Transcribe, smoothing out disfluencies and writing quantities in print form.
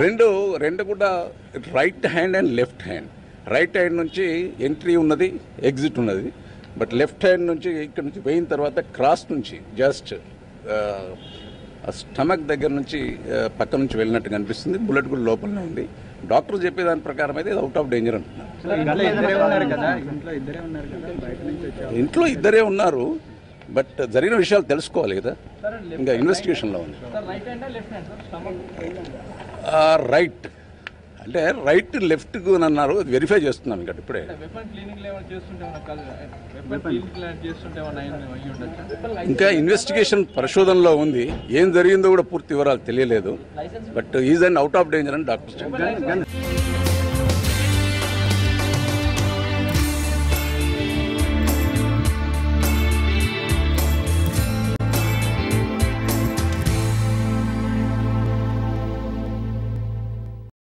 రెండు రెండు కూడా right hand and left hand. Right hand నుంచి ఎంట్రీ ఉన్నది, ఎగ్జిట్ ఉన్నది. బట్ లెఫ్ట్ హ్యాండ్ నుంచి ఇక్కడ నుంచి పోయిన తర్వాత క్రాస్ నుంచి జస్ట్ స్టమక్ దగ్గర నుంచి పక్క నుంచి వెళ్ళినట్టు కనిపిస్తుంది. బుల్లెట్ కూడా లోపలనే ఉంది. డాక్టర్ చెప్పే దాని ప్రకారం అయితే ఇది అవుట్ ఆఫ్ డేంజర్ అంటున్నారు. ఇంట్లో ఇద్దరే ఉన్నారు, బట్ జరిగిన విషయాలు తెలుసుకోవాలి కదా, ఇంకా ఇన్వెస్టిగేషన్లో ఉంది. రైట్ అంటే రైట్ లెఫ్ట్ అన్నారు, అది వెరిఫై చేస్తున్నాను ఇంకా ఇప్పుడే. ఇంకా ఇన్వెస్టిగేషన్ పరిశోధనలో ఉంది, ఏం జరిగిందో కూడా పూర్తి వివరాలు తెలియలేదు. But is and out of danger అని డాక్టర్ చెప్పారు.